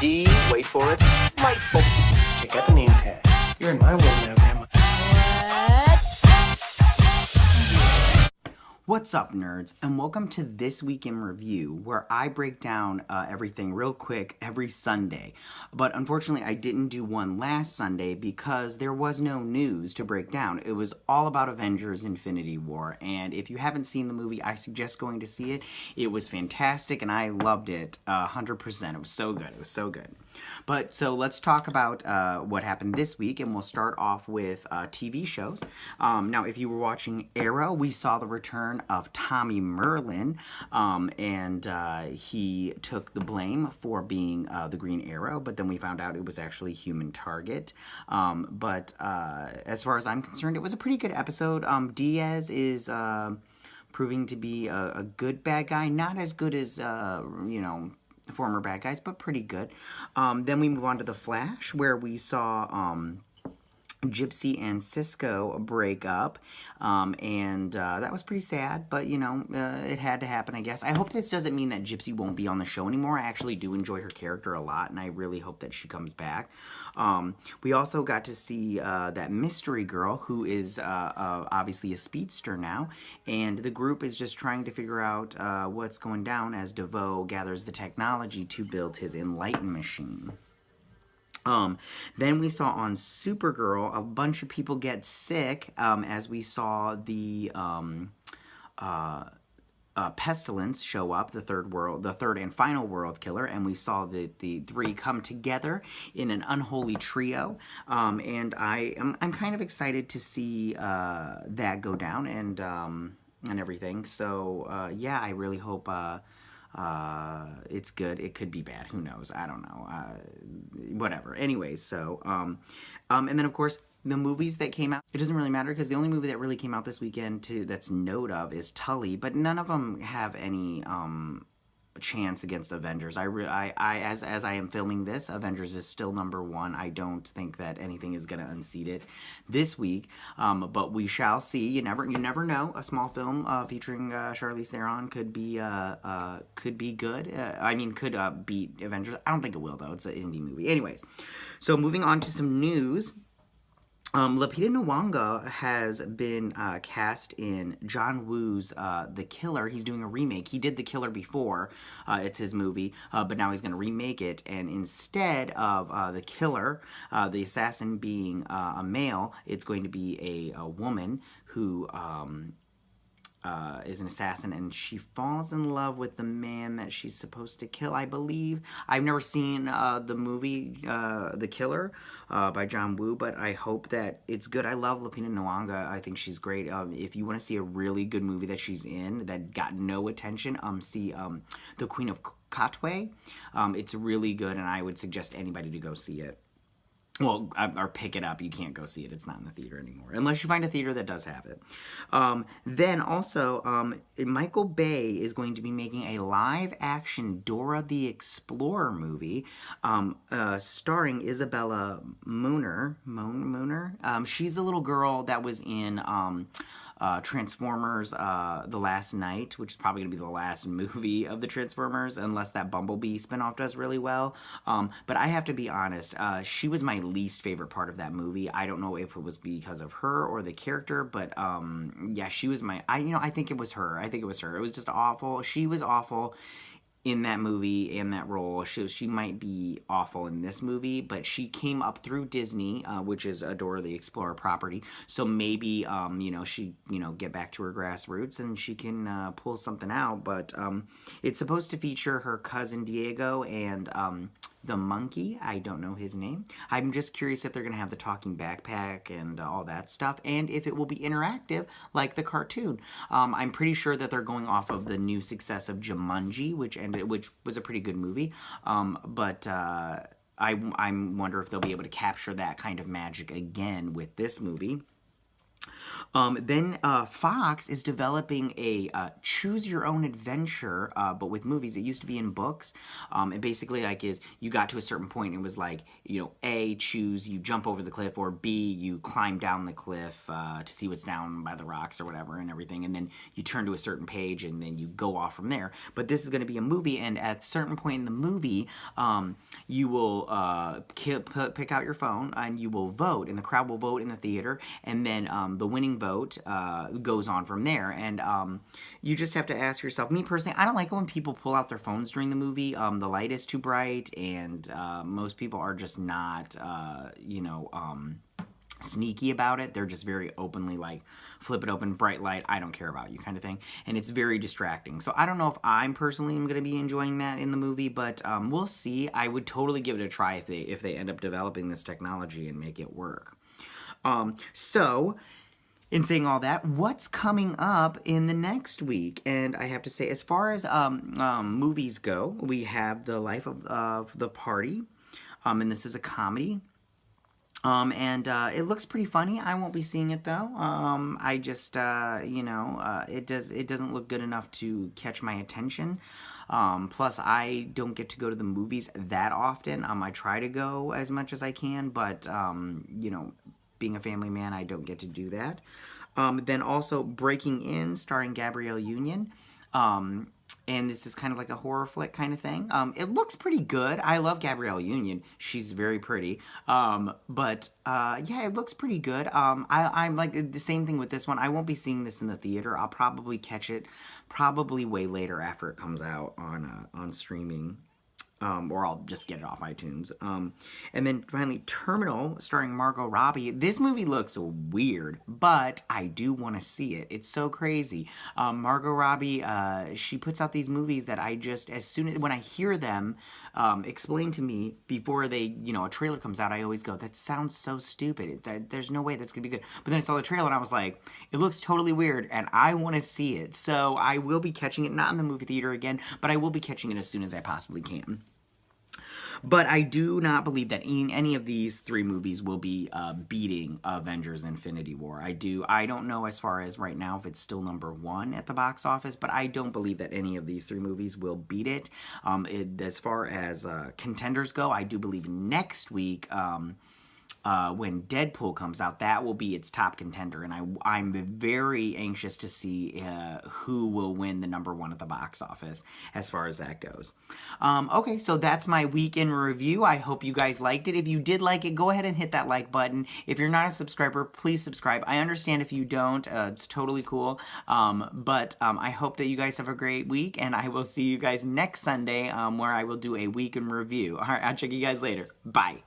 D, wait for it, delightful. Check out the name tag. You're in my world now, Grandma. What's up, nerds, and welcome to This Week in Review, where I break down everything real quick every Sunday. But unfortunately, I didn't do one last Sunday because there was no news to break down. It was all about Avengers Infinity War, and if you haven't seen the movie, I suggest going to see it. It was fantastic, and I loved it 100%. It was so good. It was so good. But so let's talk about what happened this week, and we'll start off with TV shows. Now, if you were watching Arrow, we saw the return of Tommy Merlin, and he took the blame for being the Green Arrow, but then we found out it was actually Human Target. But as far as I'm concerned, it was a pretty good episode. Diaz is proving to be a good bad guy, not as good as, former bad guys, but pretty good. Then we move on to The Flash, where we saw Gypsy and Cisco break up, and that was pretty sad, but it had to happen, I guess. I hope this doesn't mean that Gypsy won't be on the show anymore. I actually do enjoy her character a lot, and I really hope that she comes back. We also got to see that mystery girl, who is obviously a speedster now, and the group is just trying to figure out what's going down as DeVoe gathers the technology to build his Enlighten machine. Then we saw on Supergirl a bunch of people get sick, as we saw the Pestilence show up, the third and final world killer, and we saw the three come together in an unholy trio. And I'm kind of excited to see that go down and everything. So yeah, I really hope it's good. It could be bad. Who knows? I don't know. Whatever. Anyways, so and then of course the movies that came out. It doesn't really matter because the only movie that really came out this weekend that's note of is Tully, but none of them have any chance against Avengers. As I am filming this, Avengers is still number one. I don't think that anything is going to unseat it this week, but we shall see. You never know. A small film featuring Charlize Theron could be good. Could beat Avengers. I don't think it will though. It's an indie movie. Anyways, so moving on to some news. Lupita Nyong'o has been cast in John Woo's The Killer. He's doing a remake. He did The Killer before. It's his movie, but now he's going to remake it. And instead of The Killer, the assassin being a male, it's going to be a woman who is an assassin, and she falls in love with the man that she's supposed to kill, I believe. I've never seen the movie The Killer by John Woo, but I hope that it's good. I love Lupita Nyong'o. I think she's great. If you want to see a really good movie that she's in that got no attention, see The Queen of Katwe. It's really good, and I would suggest anybody to go see it. Well, or pick it up. You can't go see it. It's not in the theater anymore. Unless you find a theater that does have it. Then also, Michael Bay is going to be making a live-action Dora the Explorer movie starring Isabela Moner. She's the little girl that was in Transformers The Last Night, which is probably going to be the last movie of the Transformers, unless that Bumblebee spinoff does really well. But I have to be honest, she was my least favorite part of that movie. I don't know if it was because of her or the character, but yeah, she was I think it was her. It was just awful. She was awful in that movie, in that role. She might be awful in this movie, but she came up through Disney, which is a Dora the Explorer property. So maybe, she, get back to her grassroots and she can pull something out. But it's supposed to feature her cousin Diego and the monkey. I don't know his name. I'm just curious if they're going to have the talking backpack and all that stuff, and if it will be interactive like the cartoon. I'm pretty sure that they're going off of the new success of Jumanji, which was a pretty good movie. But I wonder if they'll be able to capture that kind of magic again with this movie. Then Fox is developing a choose your own adventure, but with movies. It used to be in books. And basically, like, is you got to a certain point and it was like, A, choose you jump over the cliff, or B, you climb down the cliff to see what's down by the rocks or whatever and everything. And then you turn to a certain page and then you go off from there. But this is going to be a movie, and at a certain point in the movie, you will pick out your phone and you will vote, and the crowd will vote in the theater, and then the winning vote goes on from there. And you just have to ask yourself, me personally, I don't like it when people pull out their phones during the movie. The light is too bright, and most people are just not sneaky about it. They're just very openly like, flip it open, bright light, I don't care about you kind of thing, and it's very distracting. So I don't know if I'm personally am going to be enjoying that in the movie, but we'll see. I would totally give it a try if they end up developing this technology and make it work. So in saying all that, what's coming up in the next week? And I have to say, as far as movies go, we have The Life of the Party, and this is a comedy. And it looks pretty funny. I won't be seeing it though. I just, it doesn't look good enough to catch my attention. Plus, I don't get to go to the movies that often. I try to go as much as I can, but being a family man, I don't get to do that. Then also Breaking In, starring Gabrielle Union. And this is kind of like a horror flick kind of thing. It looks pretty good. I love Gabrielle Union. She's very pretty. But it looks pretty good. I'm like the same thing with this one. I won't be seeing this in the theater. I'll probably catch it probably way later after it comes out on streaming. Or I'll just get it off iTunes. And then finally, Terminal, starring Margot Robbie. This movie looks weird, but I do want to see it. It's so crazy. Margot Robbie, she puts out these movies that I just, when I hear them explained to me before a trailer comes out, I always go, that sounds so stupid. There's no way that's going to be good. But then I saw the trailer and I was like, it looks totally weird and I want to see it. So I will be catching it, not in the movie theater again, but I will be catching it as soon as I possibly can. But I do not believe that any of these three movies will be beating Avengers Infinity War. I don't know as far as right now if it's still number one at the box office, but I don't believe that any of these three movies will beat it. As far as contenders go, I do believe next week, when Deadpool comes out, that will be its top contender, and I'm very anxious to see who will win the number one at the box office as far as that goes. Okay, so that's my weekend review. I hope you guys liked it. If you did like it, go ahead and hit that like button. If you're not a subscriber, please subscribe. I understand if you don't. It's totally cool. But I hope that you guys have a great week, and I will see you guys next Sunday where I will do a weekend review. All right, I'll check you guys later. Bye.